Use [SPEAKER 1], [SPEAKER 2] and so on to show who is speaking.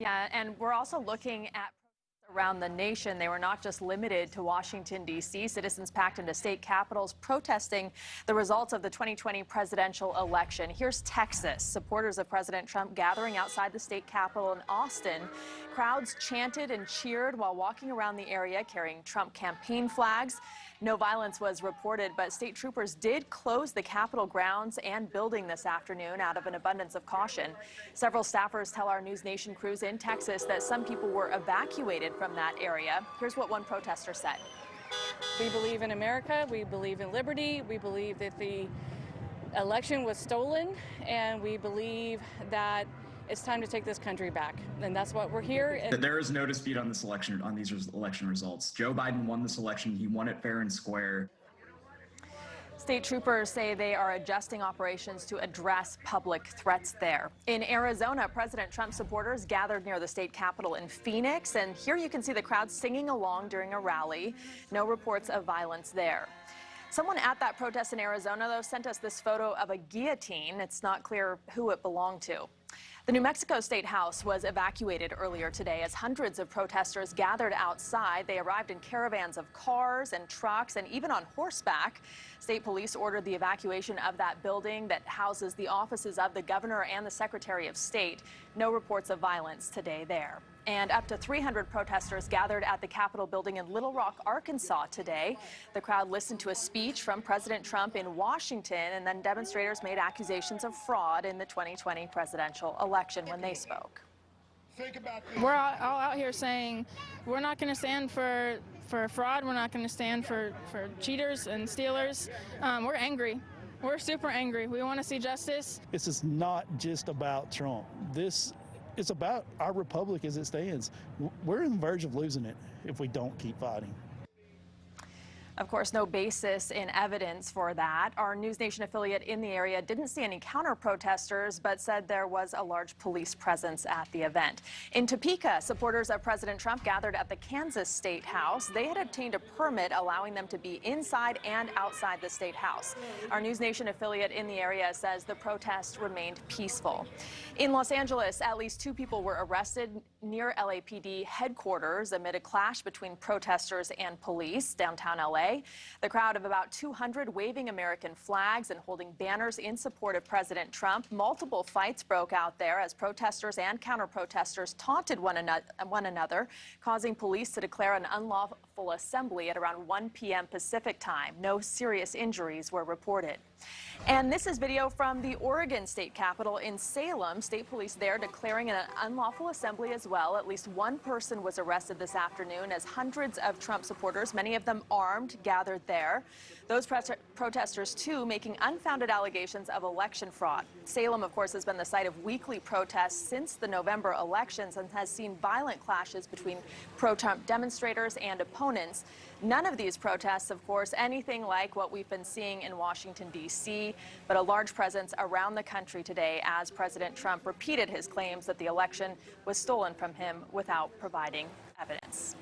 [SPEAKER 1] Yeah, and we're also looking at protests around the nation. They were not just limited to Washington, D.C. Citizens packed into state capitals protesting the results of the 2020 presidential election. Here's Texas. Supporters of President Trump gathering outside the state capitol in Austin. Crowds chanted and cheered while walking around the area carrying Trump campaign flags. No violence was reported, but state troopers did close the Capitol grounds and building this afternoon out of an abundance of caution. Several staffers tell our News Nation crews in Texas that some people were evacuated from that area. Here's what one protester said.
[SPEAKER 2] We believe in America, we believe in liberty, we believe that the election was stolen, and we believe that it's time to take this country back, and that's what we're here.
[SPEAKER 3] There is no dispute on this election, on these election results. Joe Biden won this election. He won it fair and square.
[SPEAKER 1] State troopers say they are adjusting operations to address public threats there. In Arizona, President Trump supporters gathered near the state capitol in Phoenix, and here you can see the crowd singing along during a rally. No reports of violence there. Someone at that protest in Arizona, though, sent us this photo of a guillotine. It's not clear who it belonged to. The New Mexico State House was evacuated earlier today as hundreds of protesters gathered outside. They arrived in caravans of cars and trucks and even on horseback. State police ordered the evacuation of that building that houses the offices of the governor and the Secretary of State. No reports of violence today there. And up to 300 protesters gathered at the Capitol building in Little Rock, Arkansas today. The crowd listened to a speech from President Trump in Washington, and then demonstrators made accusations of fraud in the 2020 presidential election when they spoke.
[SPEAKER 4] We're all out here saying we're not going to stand for fraud. We're not going to stand for cheaters and stealers. We're angry. We're super angry. We want to see justice.
[SPEAKER 5] This is not just about Trump. It's about our republic as it stands. We're on the verge of losing it if we don't keep fighting.
[SPEAKER 1] Of course, no basis in evidence for that. Our News Nation affiliate in the area didn't see any counter-protesters, but said there was a large police presence at the event. In Topeka, supporters of President Trump gathered at the Kansas State House. They had obtained a permit allowing them to be inside and outside the State House. Our News Nation affiliate in the area says the protest remained peaceful. In Los Angeles, at least 2 people were arrested near LAPD headquarters amid a clash between protesters and police downtown LA. The crowd of about 200 waving American flags and holding banners in support of President Trump. Multiple fights broke out there as protesters and counter-protesters taunted one another, causing police to declare an unlawful assembly at around 1 p.m. Pacific time. No serious injuries were reported. And this is video from the Oregon State Capitol in Salem. State police there declaring an unlawful assembly as well. At least 1 person was arrested this afternoon as hundreds of Trump supporters, many of them armed, gathered there. Those protesters, too, making unfounded allegations of election fraud. Salem, of course, has been the site of weekly protests since the November elections and has seen violent clashes between pro-Trump demonstrators and opponents. None of these protests, of course, anything like what we've been seeing in Washington, D.C., but a large presence around the country today as President Trump repeated his claims that the election was stolen from him without providing evidence.